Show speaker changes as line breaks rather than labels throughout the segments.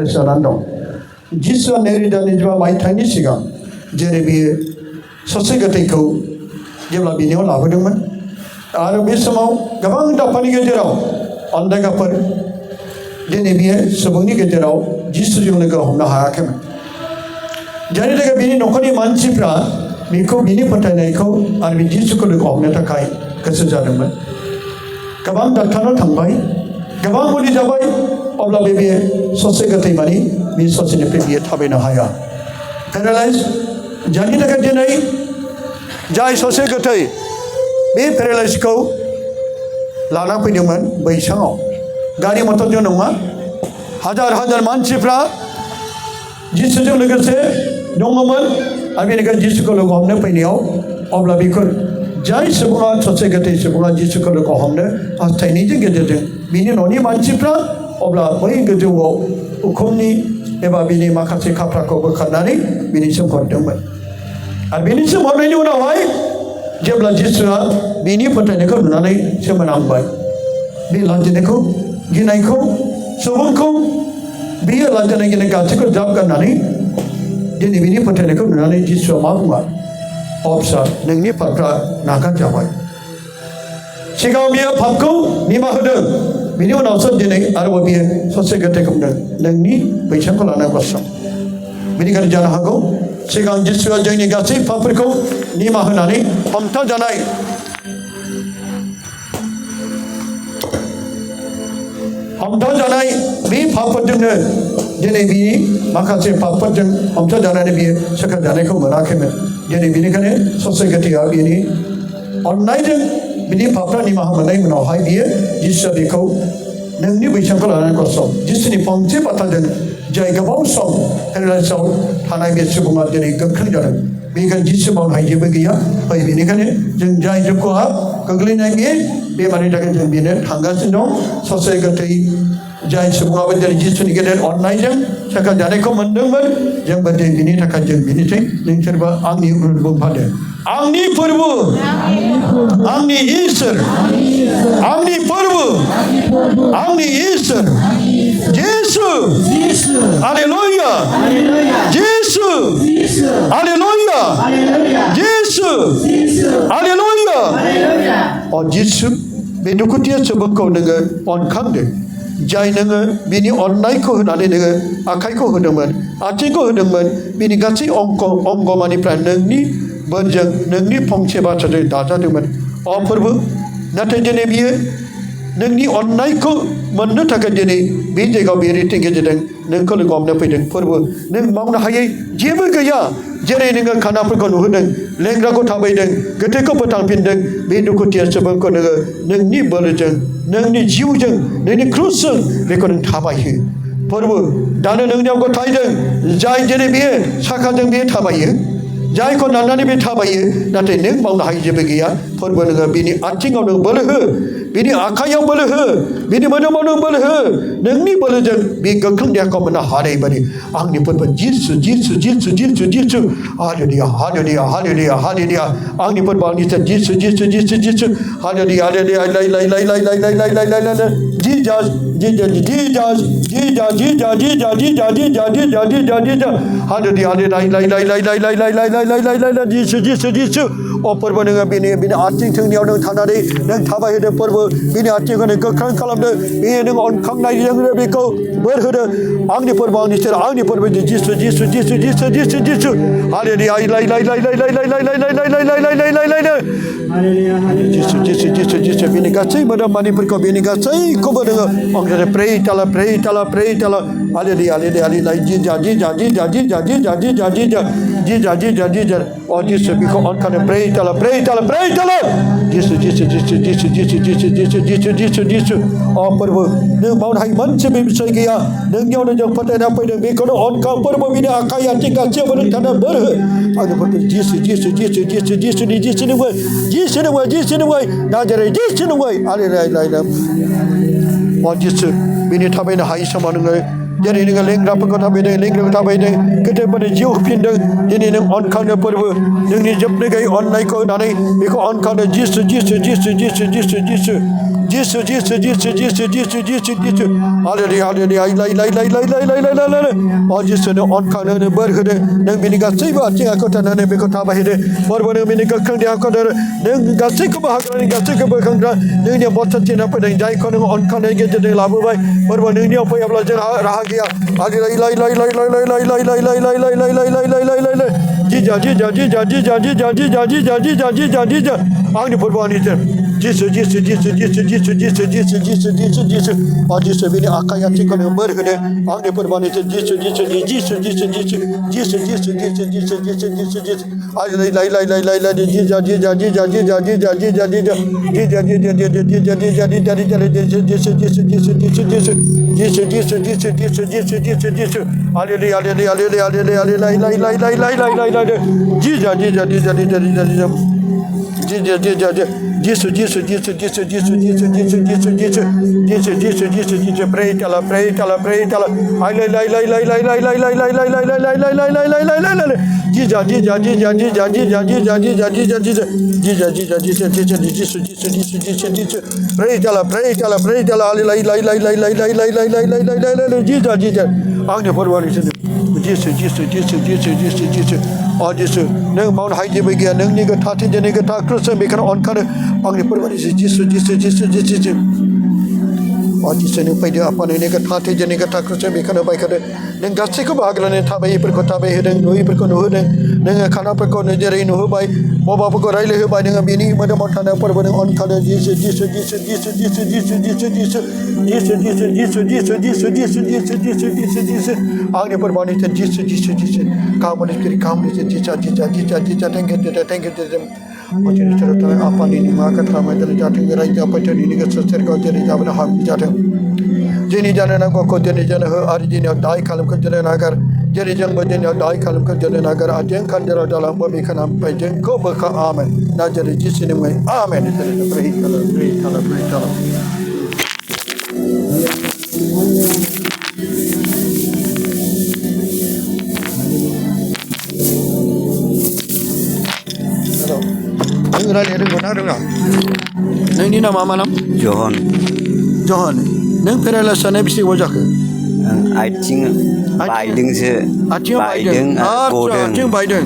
पेरेलाइज जानानै दं जिसुआ नैरोजा नैजिबा मायथाइनि सिगां जेरै बियो सासे गोथैखौ जेब्ला बिनियाव लाबोदोंमोन आरो बे समाव गोबां दाफानि गेजेराव अनदायगाफोर दिनै बियो सुबुंनि गेजेराव जिसुजों लोगो हमनो हायाखैमोन जायनि थाखाय बिनि न'खरनि मानसिफ्रा बिखौ बिनि फोथायनायखौ आरो बि जिसुखौ लोगो हमनो थाखाय गोसो जादोंमोन गोबां डाक्टारनाव थांबाय गोबां मुलि जाबाय अब्लाबो बियो ससे गोथै मानि बे ससेनिफ्राय बियो थाबायनो हाया पेरालाइज जायनि थाखाय दिनै जाय ससे गोथै बे पेरालाइजखौ लाना फैदोंमोन बैसाङाव गारि मटरजों नङा हाजार हाजार मानसिफ्रा जिसुजों लोगोसे दङमोन आरो बेनिखायनो जिसुखौ लोगो हमनो फैनायाव अब्ला बेखौ जाय सुबुङा ससे गोथै सुबुङा जिसुखौ लोगो हमनो हास्थायनायनि गेजेरजों बिनि न'नि मानसिफ्रा अब्ला बै गोजौआव उखुमनि एबा बिनि माखासे खाफ्राखौ बोखारनानै बिनिसिम हरदोंमोन आरो बिनिसिम हरनायनि उनावहाय जेब्ला जिसुआ बिनि फोथायनायखौ नुनानै सोमोनांबाय बे लाजिनायखौ गिनायखौ सुबुंखौ बियो लाजिनाय गिनाय गासैखौ ज्राब गारनानै दिनै बिनि फोथायनायखौ नुनानै जिसुआ मा बुङा फिसा नोंनि पापफ्रा नागारजाबाय सिगाङाव बियो पापखौ निमाहा होदों बिनि उनावसो दिनै आरोबाव बियो ससे गोथैखौ बुंदों नोंनि बैसांखौ लाना गसं बेनिखायनो जानो हागौ सिगां जिसुआ जोंनि गासै पापफोरखौ निमाहा होनानै हमथाजानाय बे पापफोरजोंनो दिनै बिनि माखासे पापफोरजों हमथाजानानै बियो सोखाजानायखौ मोनाखैमोन दिनै बेनिखायनो ससे गोथैया बिनि अननायजों बिनि पापफ्रा निमाहा मोननाय उनावहाय बियो जिसुआ बेखौ नोंनि बैसांखौ लानानै गसं जिसुनि फंसे बाथ्राजों जाय गोबाव सम पेरालाइसआव थानाय बे सुबुङा दिनै गोख्रों जादों बेनिखायनो जिसु मावनो हायै जेबो गैया बेनिखायनो जों जाय दुखुआ गोग्लैनाय बे बेमारनि थाखाय जों बेनो थांगासिनो दं ससे गोथै जाय सुबुङाबो दिनै जिसुनि गेदेर अननायजों सोखाजानायखौ मोनदोंमोन जोंबो दिनै बिनि थाखाय जों बिनिसै नोंसोरबो आंनि बुंफादो आंनि फोरबो आंनि इसोर आंनि फोरबो आंनि इसोर जिसु हालेलुया जिसु हालेलुया जिसु हालेलुया जिसु बे दुखुथिया सुबुंखौ नोङो अनखांदो जाय नोङो बिनि अननायखौ होनानै नोङो आखाइखौ होदोंमोन आथिंखौ होदोंमोन बिनि गासै अंगमानिफ्राय नोंनि बोरजों नोंनि फंसे बाथ्राजों दाजादोंमोन फोरबो नाथाय दिनै बियो नोंनि अननायखौ मोननो थाखाय दिनै बे जायगायाव बे रिटिं गेजेरजों नोंखौ लोगो हमनो फैदों फोरबो नों मावनो हायै जेबो गैया जेरै नोङो खानाफोरखौ नुहोदों लेंग्राखौ थाबायदों गोथैखौ फोथांफिनदों बे दुखुथिया सुबुंखौ नोङो नोंनि बोलोजों नोंनि जिउजों नोंनि क्रुसजों बेखौ नों थाबायहो फोरबो दानो नोंनियाव गथायदों जाय जेरै बेयो साखाजों बेयो थाबायो जायखौ नारनानै बे थाबायो नाथाय नों मावनो हायै जेबो गैया फोरबो नोङो बिनि आथिङाव नों बोलो हो बिनि आखाइयाव बोलो हो बिनि मोदोमाव नों बोलो हो नोंनि बोलोजों बे गोख्रों देहाखौ मोननो हानाय बायदि आंनि फोरबो जिसु जिसु जिसु जिसु जिसु हालेलुया हालेलुया हालेलुया हालेलुया आंनि फोरबो आंनि जिसु जिसु जिसु जिसु हालेलुया हालेलुया लाइ लाइ लाइ लाइ लाइ लाइ लाइ लाइ लाइ लाइ जिजास जिजास जिजास जिजा जिजा जिजा जिजा जिजा जिजा जिजा जिजा हालेलुया लाइ लाइ लाइ लाइ लाइ लाइ लाइ लाइ लाइ लाइ लाइ लाइ जिसु जिसु जिसु फोरबो नोङो बिनि आथिं थोंनियाव नों थानानै नों थाबायहोदो फोरबो बिनि आथिंखौ नों गोख्रों खालामदो बे नों अनखांनायजों बेखौ बोर होदो आंनि फोरबो आंनि सोर आंनि फोरबो जिसु जिसु जिसु जिसु जिसु जिसु हालेलुया लाइ लाइ लाइ लाइ लाइ लाइ लाइ लाइ लाइ लाइ लाइ लाइ लाइ लाइ लाइ जिसु जिसु जिसु जिसु बिनि गासै मोदोम मानिफोरखौ बिनि गासैखौबो नोङो अंग्रेजी प्रे ताला हालेलुया हालेलुया हालेलुया जिजा जिजा जिजा जिजा जिजा जिजा जिजा जिजा जिजा जिजा जिसु बेखौ अनखानो प्रे ताला जिसु जिसु जिसु जिसु जिसु जिसु जिसु जिसु जिसु जिसु फोरबो नों मावनो हायै मोनसे बे बिसय गैया नोंनियावनो जों फोथायना फैदों बेखौनो अनखां फोरबो बिनि आखाइ आथिं गासैयावबो नों थाना बोर हो आंनि फोरबो जिसु जिसु जिसु जिसु जिसुनि जिसुनि मुङै जिसुनि मुङै जिसुनि मुङै नाजारे जिसुनि मुङै हालेलुया जिसु बिनि थाबायनो हायै समाव नोङो jadi dengan lengrap kau tabai dengan lengrap tabai dengan kita pada jauh pindah jadi dengan on counter perbu dengan jep dengan online kau nanti mereka on counter jisu Aji seno on kana ne berhede nang bini gasai ba ting aku tanah ne beko tabah hede baru ne bini kakang dia aku dar nang gasai ke bahagian gasai ke bakang dar nang dia botol cina apa nang jai kana on kana ge de labu bai baru nang dia apa ya belajar rahagia ali lai jija angni perbani ter jisu aji sebini akayat kana berhede angni perbani ter jisu Jisu, neng mau haji bagi neng ni kita hati jadi kita terus mereka on kan, angin perwali Jisu. Jisu ni pada apa ni kita hati jadi kita terus mereka nak baik ada, neng gasai ko bahagian ni tabai perkota baik neng nuhi perkota neng kana perkota jadi nuhi baik, mau bapa ko rai leh baik neng bini macam macam apa perwali on kan Jisu. Angin perwali Jisu. Kamu ni kiri kamu ni jija thank you macam ni cerita apa ni maka ramai dari jatuh gerai apa jadi ni keser kau jadi jawab nak jatuh jadi jangan nak kau jadi jangan hari ini dai kalam kau jadi nagar jadi jangan berjaya dai kalam kau jadi nagar ajeng kan jadi dalam babi kan sampai jeng kau berkah amin nak jadi jisi ni mai amin itu beri kalau Nang ni ada nang ni nama mana?
Johan.
Nang perala sana bisi wajah ke?
Acing Biden se. Biden.
Acing Biden.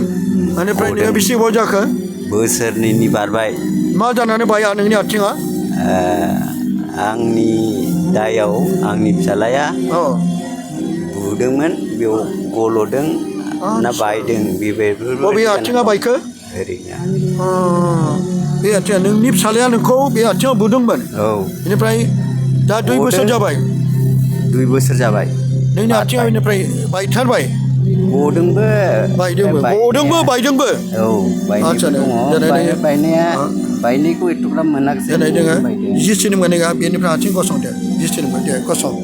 Ane perala bisi wajah ke?
Besar ni barbai.
Mana ane bayar nang ni acing ah?
Ang ni dayau, ang ni salaya.
Oh.
Budeng man, bio golodeng, na Biden bibe.
Oh biar acing apa ke?
Herinya.
Biar acing nang ni salaya nang kau biar acing budeng ban.
Oh.
Ini perala dah 2 besar jabai.
2 besar jabai.
Nang ni acing ini perala baik thar baik.
Bodeng be.
Bodeng be.
Oh, baik ni. Baik ni ku itu kan menak
sen. Jadi dengan jisi ni mana gak biar ni pernah acing kosong dia. Jisi ni mana kosong.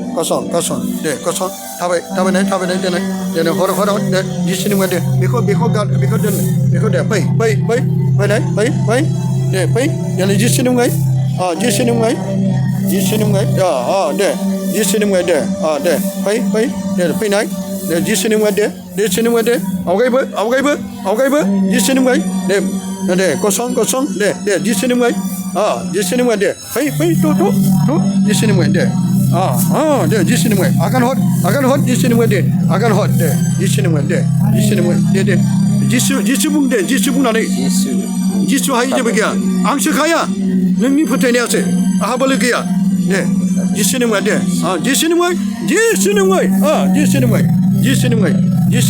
Dia kosong. Tabai dia hor dia jisi ni mana. Beko dia. Baik. Dia baik. Dia ni jisi ni mana? Jisi ni mana? Ya, dia. Jisi ni mana dia? Dia. Baik. Dia baik naik. Dia jisi ni mana dia? Awak ibu. Jisi ni mana? Dia kosong. Dia jisi ni mana? Jisi ni mana dia? Baik tu. Jisi ni mana dia? Dia jisi ni mana? Akan hot jisi ni mana dia? Akan hot dia. Jisi ni mana dia? Dia. Jisu bung nani. Jisu hai je begitu. Angsa kaya. Nengi putih ni asyik. Apa boleh kaya? Dia. Jisi ni mana dia? Jisi ni mana? Jisi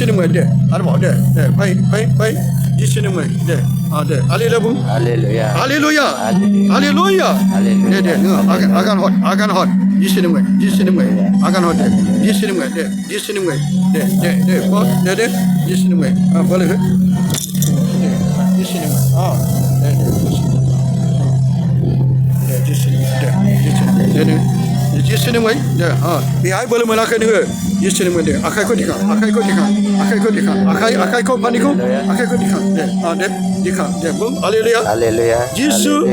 ni mana dia? Ada mau dia? Baik. Jisi ni mana dia? Dia. Haleluya. Dia. Akan hot. Jisi ni mana? Akan hot dia. Jisi ni mana dia? Dia. Jisi ni mana? Boleh ke? Jisi ni mana? Dia. Jisi ni mana? Dia. Biar boleh melakukan dia. Jisi ni mana dia? Akai ko dikah. Akai ko panik ko. Akai ko dikah. Dia. Dia. Bum. Haleluya.
Jisu.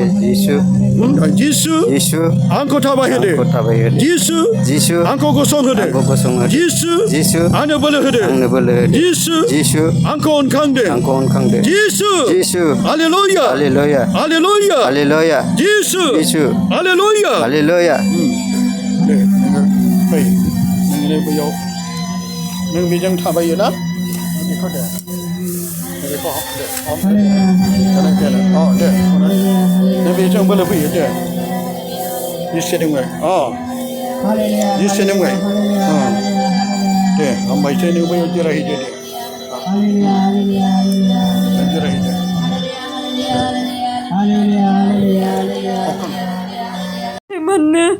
Jisu
Yesus
angko tabah hede
angko tabah hede
Jisu
Yesus
angko kosong hede
angko kosong hede
Jisu
Yesus
ane boleh hede
ane boleh hede
Jisu
Yesus
angko on kang de
angko on kang de
Jisu
Yesus
haleluya
haleluya
haleluya
haleluya
Jisu
Yesus
haleluya
haleluya
Baik Ini beliau Neng bijang tabayu na Ini kau dah Ini kau dah Kadang kadang Oh dah Neng bijang boleh pergi dah Di sini mui Oh Di sini mui Dah Ambai sini mui Jirah hijau dia Jirah hijau
Mana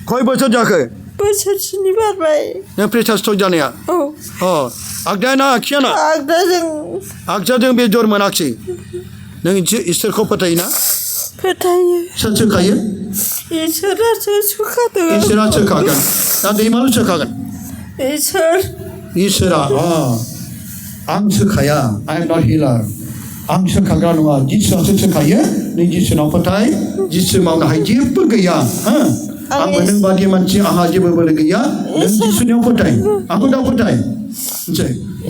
Kau bocor jaga
besar sini barai.
Yang perintah stok jana ya
Oh,
Oh Agdana kiana
ada yang
Agdana bejor manaksi Neng Istir kau patai na
pertanya.
Satu kaya
Isra suka dengan.
Isra cekakan Nanti malu cekakan Isra Ang cekaya I am not healer Ang cekakan wa Jisu cekaya Ni Jisu nak patai Jisu mau nak haji bergaya Ang meneng bagi manusia haji bergaya Dan Jisu nak patai Aku dah patai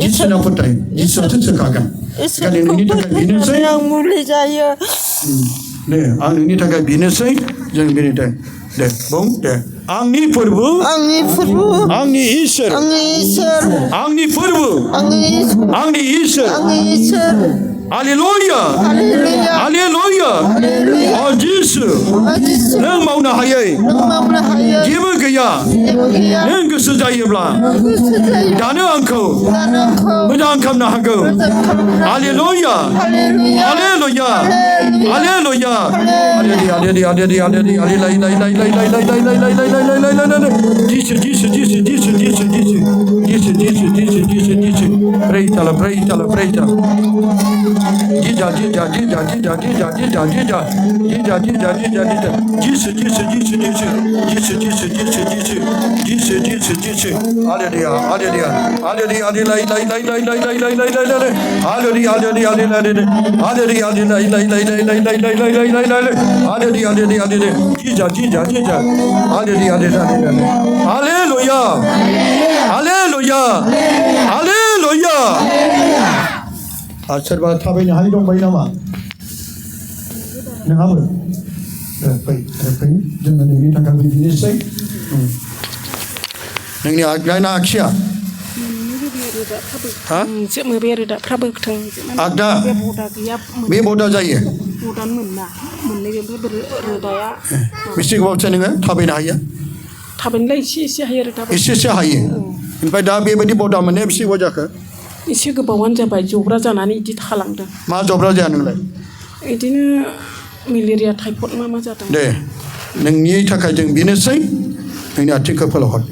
Jisu nak patai Jisu cekakan Kali ini tak bina saya
Yang mulai saya.
Ne, ang ini tak bina saya Jangan bina dah Dah, bong dah Ang ni perbu
Angin perlu.
Ang ni Isra
Angin Isra.
Ang ni perbu
Angin
Ang ni Isra
Angin Isra.
Haleluya
Haleluya.
Haleluya Oh Jisu
Aziz.
Nang mau nak hayai
Nama berhaya.
Jiwa gaya
Dia
Nang kesejaya belah
bersedia.
Dana angkau
Dan engkau.
Menangkap nak angkau Haleluya
Haleluya.
Haleluya Haleluya Haleluya. Haleluya. Haleluya. Serba tabai ni hari dong bayi nama. Nang apa? Baik, jangan ini tak kami ini saya. Nang ni agak aksya. Ha?
Cik memberi dak prabuk teng.
Agda. Be bodoh jaya.
Budan menna. Menna dia berdaya.
Mesti kau macam ni kan? Tabai ni ayah.
Taben lai si hayar taben.
Isi ayah. Inpai dah be badi bodoh mana mesti wajah ke?
Isi kebawan jabai jobra janani di thalangdang.
Ma jobra jangan lagi.
Idina malaria typhoid mama jatang.
Deh, neng ni tak kajeng binasai, neng ni artikel pelahot.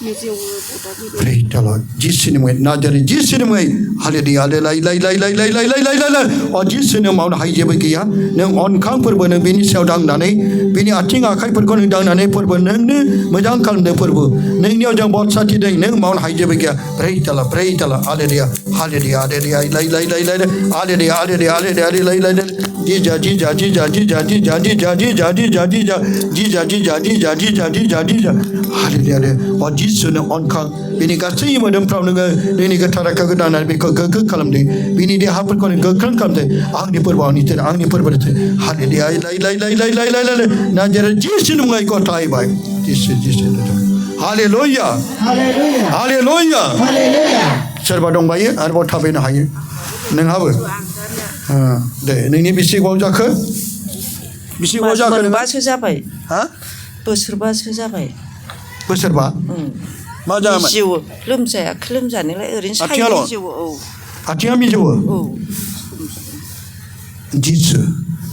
Meji budak di.
Pray the Lord. Jesus ni muat, najari Jesus ni muat. Haleluya, haleluya. और जिस ने माउन high जेब किया नंग on खां पर बने बिनी सेव डांग नाने बिनी आथिंग आखाई पर को डांग नाने पर बने ने मजांग काल ने पर बो नंग नियो जंग बहुत साथी दे नंग माउन हाई जेब किया pray the Lord. Haleluya, haleluya, haleluya. Haleluya. और जिस ने ऑन खां बिनी का सही मदम प्राउन ने का थारा का गदाना बिको गग कलम दे बिनी दे हापर को गग कलम दे आंगनी पर बानी थे आंगनी पर बरते हालेलुया ना जरा जिस ने मुंगाई को टाई बाय जिस हालेलुया हालेलुया सोरबा दं बायो आरो थाबैनो हायो नोंहाबो दे नोंनि बिसि गोबाव जाखो बिसि गोबाव जाखो
बोसोरबासो जाबाय
हा
बोसोरबासो जाबाय
बोसोरबा मा जायामोन
जिउ लोमजायाखै लोमजानायलाय ओरैनो
आथिङाल'
सायो जिउ औ
आथिङा मिजौवो
औ
जिसु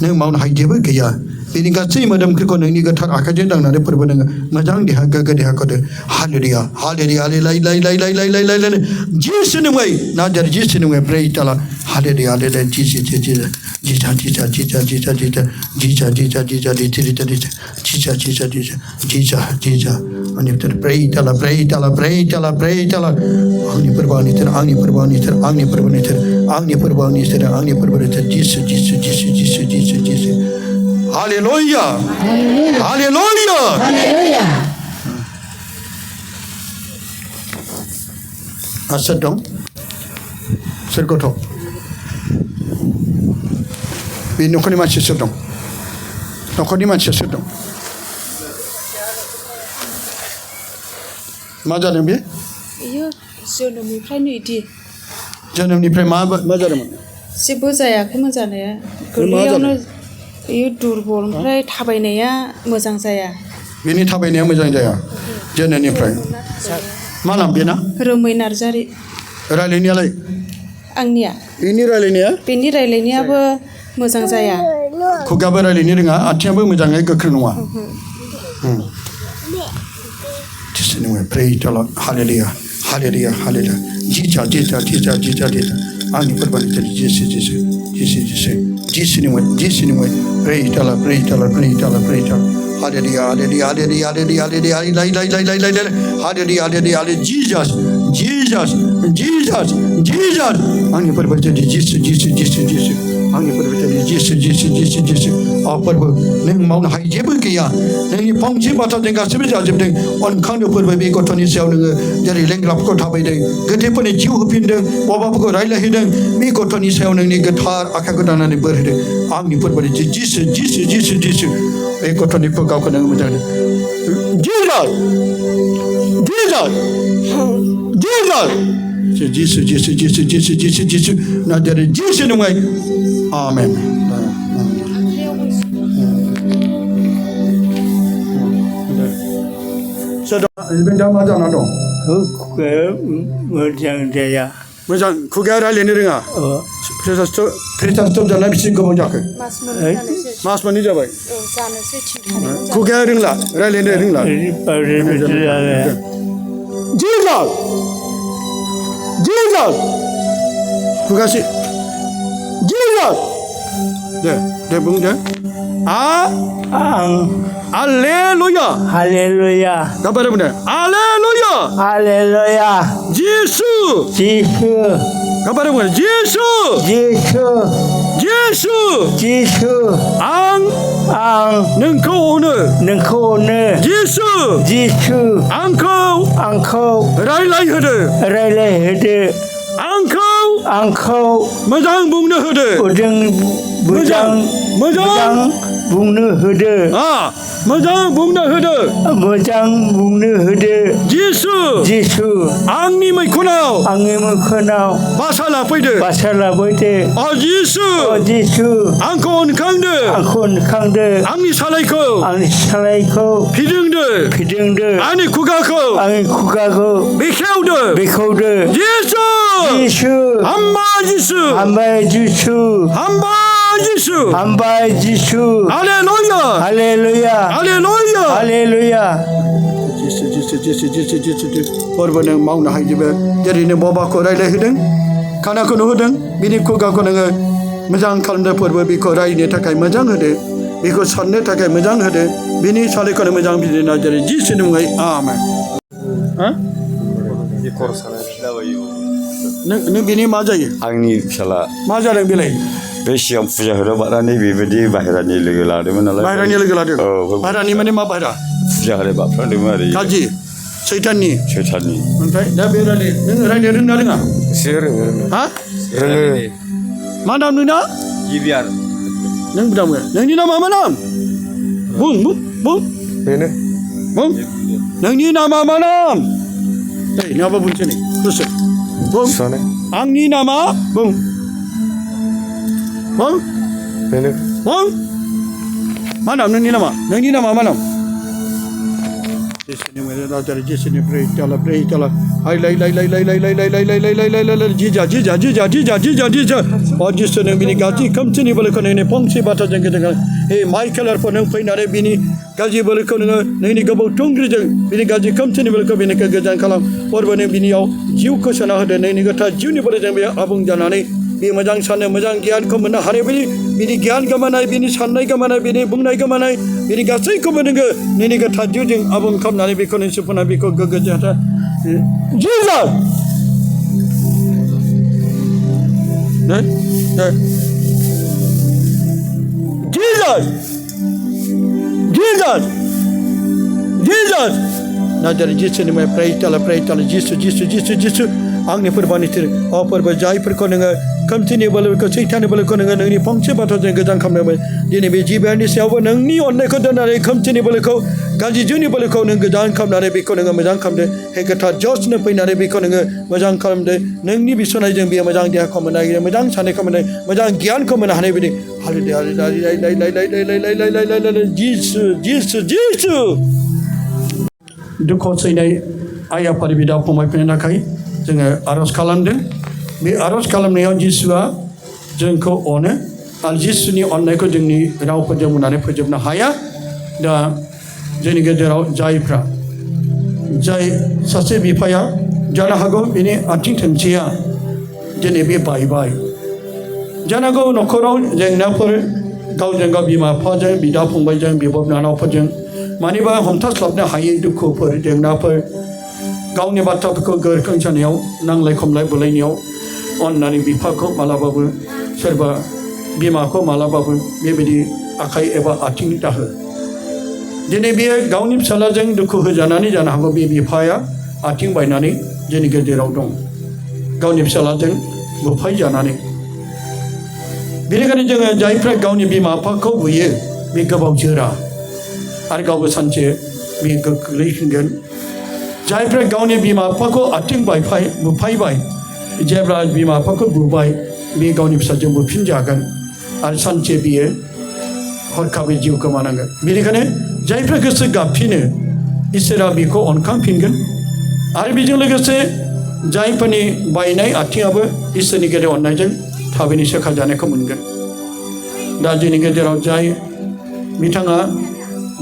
नों मावनो हायै जेबो गैया बिनि गासै मोदोमफोरखौ नोंनि गोथार आखाइजों दांनानै फोरबो नोङो मोजां देहा गोग्गो देहाखौ दे हालेलुया हालेलुया हालेलुया जिसुनि मुङै नाजारि जिसुनि मुङै प्रे ताला हालेलुया हालेलुया जिसु अनि तर प्रे ताला आंनि फोरबोनि जिसु Hallelujah. Hallelujah. Asal dong. Sergoto. Bini nukoni macam sedang. Nukoni macam sedang. Macam mana bi?
Iyo जोनोमनिफ्राय नैदि
जोनोमनिफ्राय मा जादोंमोन?
जेबो जायाखैमोन जानाया गोरलैयावनो बेयो दुरबल ओमफ्राय थाबायनाया मोजां जाया
बेनि थाबायनाया मोजां जाया जोनोमनिफ्राय मा नाम बेना?
रोमै नार्जारि
रायलायनायालाय
आंनिया
बेनि
रायलायनायाबो मोजां जाया
खुगाबो रायलायनो रोङा आथिङाबो मोजाङै गोख्रों नङा Praise the Lord. Hallelujah. Hallelujah. Hallelujah. Jesus. Ani perban jadi Jesus anyway. Praise the Lord. Hallelujah. Jesus. Ani perban jadi Jesus. Ani perban jadi Jesus. Apa neng mau nak hidup kaya neng pangci bata dengan sebesar jemdeng on kang dapur babi kau tani siapa neng jadi lenglap kau thapai deng gede pun jiu hupin deng bapa kau raila hideng mi kau tani siapa neng ni getar akak kau dana ni berhideng ang ni pun beri Jesus kau tani kau kau neng macam Jesus nak jadi Jesus neng Amen. Sebentar macam mana dong? Macam kugar lain ni renga. Presastop jalan bising kau macam ke? Mas mani jabai. Kugar ringla, lain ringla. Jesus. Kugar si. Jesus. Dia bung dia. Hallelujah. Apa dia benda? Hallelujah. Jesus. Apa dia benda? Jesus. Ang. Nengkau ne. Jesus. Angkau. Railai hede. Angkau. Majang bung ne hede. Majang bungnu hede. Majang bungnu hede. Jesus. Angni mai kunau. Basala pede. Jesus. Angkon kangde. Angni salaiko. Pidengde. Ani kugako. Bekaude. Jesus. Hamba Jesus. Hallelujah. Jesus. Korban yang mau nak hidup. Jadi ni bapa ko rai lehideng. Kana ko nuhudeng. Bini ko ga ko nang majang kalenda korban bi ko rai ni takai majang hede. Bi ko sanne takai majang hede. Bini sale ko majang bini na jadi Jesus ni ngai. Amen.
Di korsan filawayu.
Neng bini majai.
Angni fiala.
Majai yang bilai.
Besiam puja hara barani bibedi bahirani legala de mana la.
Bahirani mana ma bahira?
Puja hara bapra de mari.
Kaji. Seitani. Nanti dah berani. Neng rai ni rendah dengar. Rendah. Mana nuna?
Jibiar.
Neng bedam ke? Neng ni nama mana? Bung.
Bene.
Bung. Neng ni nama mana? Ni apa bung sini? Terus. Bung.
Sana.
Ang ni nama? Bung.
Bene.
Mana ni nama mana? Sini mereka dah jadi sini pray tala. Hai lai. Jija. और जिस ने बिनी गाजी कम से नहीं बोले को नहीं पंक्ति बात जंगे हे माइकल और पनंग पैनारे बिनी गाजी बोले को नहीं गबो टोंग्री जंग बिनी गाजी कम से नहीं बोले को बिनी के गजान कलम और बने बिनी आओ जीव को सना हदे नहीं गथा जीव नहीं बोले जंग अबुंग जानाने बे मजां साने मजां ज्ञान को मना हरे बिनी ज्ञान गमानाय बिनी साननाय गमानाय बिनी बुंनाय गमानाय बिनी गासैखौ मोनोगो नैनि गथा जीव जों आबुं खालामनानै बेखौ नोंसोरफोरना बेखौ गोग्गो जाथा Jesus. Jesus. Jesus Jesus Nazaret Yesusनि मुङै pray tala Yesus आंनि फोरबोनि तिर अ फोरबो जायफोरखौ नोङो खोमसिनि बोलोखौ सैताननि बोलोखौ नोङो नोंनि फंसे बाथ्राजों गोजान खालामदोंमोन दिनै बे जिबियानि सायावबो नोंनि अननायखौ दोननानै खोमसिनि बोलोखौ गाज्रि जिउनि बोलोखौ नों गोजान खालामनानै बेखौ नोङो मोजां खालामदो हे गोथार जसनो फैनानै बेखौ नोङो मोजां खालामदो नोंनि बिसनायजों बियो मोजां देहाखौ मोननो हायो मोजां साननायखौ मोननो मोजां गियानखौ मोननो हानाय बायदि जिसु दुखु सैनाय आइ आफानि बिदा फंबायफोरनि थाखाय जोङो आरज खालामदों बे आरज खालामनायाव जिसुआ जोंखौ अनो आरो जिसुनि अननायखौ जोंनि रावफोरजों बुंनानै फोजोबनो हाया दा जोंनि गेजेराव जाय सासे बिफाया जानो हागौ बिनि आथिं थोंसेया दिनै बे बायबाय जानो हागौ न'खराव जेंनाफोर गावजों गाव बिमा बिफाजों बिदा फंबायजों बिब' बिनानावफोरजों मानिबा हमथास्लाबनो हायै दुखुफोर जेंनाफोर गावनि बाथ्राफोरखौ गोरों जानायाव नांलाय खमलाय बुलायनायाव अननानै बिफाखौ मालाबाबो सोरबा बिमाखौ मालाबाबो बेबायदि आखाइ एबा आथिं दाहो दिनै बियो गावनि फिसालाजों दुखु होजानानै जानो हागौ बे बिफाया आथिं बायनानै जोंनि गेजेराव दं गावनि फिसालाजों बुफाय जानानै बेनिखायनो जोङो जायफ्रा गावनि बिमा बिफाखौ बुयो बे गोबाव जोरा आरो गावबो सानसे बे गोग्लैफिनगोन जायफ्रा गावनि बिमा बिफाखौ आथिं बुफायबाय जेब्ला बिमा बिफाखौ बुबाय बे गावनि फिसाजों बुफिनजागोन आरो सानसे बियो हरखाबै जिउ गोमानांगोन बेनिखायनो जायफ्रा गोसो गाबफिनो इसोरा बेखौ अनखांफिनगोन आरो बेजों लोगोसे जायफोरनि बायनाय आथिङाबो इसोरनि गेजेर अननायजों थाबैनो सोखाजानायखौ मोनगोन दा जोंनि गेजेराव जाय बिथाङा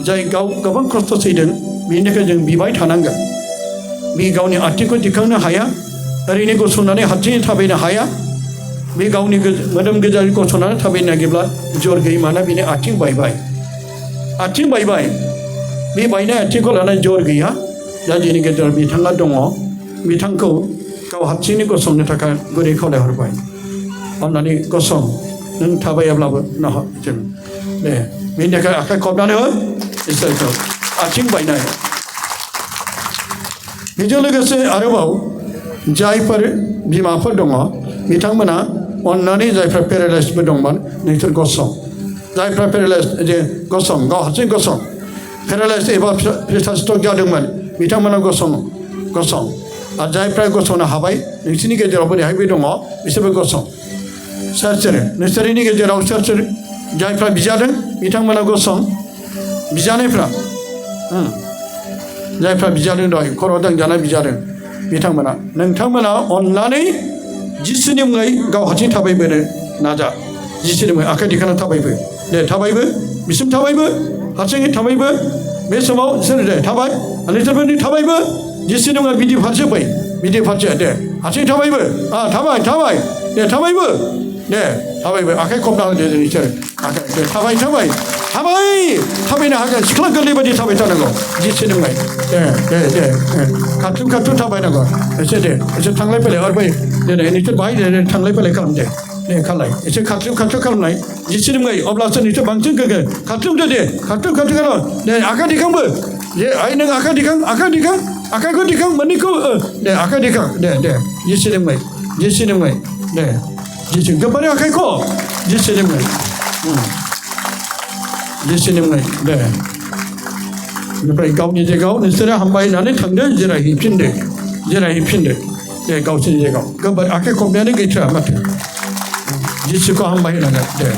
जाय गोबां खस्थ' सैदों बेनि थाखाय जों बिबाय थानांगोन बे गावनि आथिंखौ दिखांनो हाया ओरैनो गसंनानै हारसिङै थाबायनो हाया बे गावनि मोदोम गोजा गसंनानै थाबायनो नागिरब्ला जर गैयै माना बेनि आथिं बायबाय बे बायनाय आथिंखौ लानानै जर गैया दा जोंनि गेजेराव बिथाङा दङ बिथांखौ गाव हारसिङै गसंनो थाखाय गुरै खावलायहरबाय अननानै गसं नों थाबायाब्लाबो जों दे बेनि थाखाय आखाइ खबनानै हो इसोरखौ आथिं बायनाय बेजों लोगोसे आरोबाव जायफोर बिमाफोर दङ बिथांमोना अननानै जायफ्रा पेरालाइसबो दंमोन नोंसोर गसं जायफ्रा पेरालाइस जे गसं गाव हारसिं गसं पेरालाइस एबा प्रेसार स्ट्रक जादोंमोन बिथांमोना गसं आरो जायफ्रा गसंनो हाबाय नोंसोरनि गेजेराव बोरैहायबो दङ बिसोरबो गसं सोर नोंसोरनि गेजेराव सोर जायफ्रा बिजादों बिथांमोना गसं बिजानायफ्रा जायफ्रा बिजादों दहाय खर' दांजानाय बिजादों बिथांमोना नोंथांमोना अननानै जिसुनि मुङै गाव हारसिं थाबायबोनो नाजा जिसुनि मुङै आखाइ दिखांना थाबायबो दे थाबायबो बिसिम थाबायबो हारसिङै थाबायबो बे समाव सोर दे थाबाय नोंसोरबो थाबायबो जिसुनि मुङै बिदि फारसे फै बिदि फारसे दे हारसिं थाबायबो थाबाय दे थाबायबो दे थाबायबो आखाइ खबना होदो नोंसोर आखाइ दे थाबायनो हागोन सिख्ला गोरलै बायदि थाबाय थानांगौ जिसुनि मुङै दे खारथुम थाबायनांगौ एसे थांलाय फैलाय हरबाय दे नोंसोर बाहाय दे थांलाय फैलाय खालाम दे खालाय एसे खारथुम खालामनाय जिसुनि मुङै अब्लासो नोंसोर बांसिन गोगो खारथुमदो दे खारथुम खालाम दे आखाइ दिखांबो जे नों आखाइखौ दिखां मोननैखौ दे आखाइ दिखां दे जिसुनि मुङै दे जिसु गोबारै आखाइखौ जिसुनि मुङै दे ओमफ्राय गावनि जायगायाव नोंसोरो हामबाय होननानै थांदो जिरायहैफिनदो दे गावसोरनि जायगायाव गोबार आखाइ खबनायानो गैथारा माथो जिसुखौ हामबाय होनांगोन दे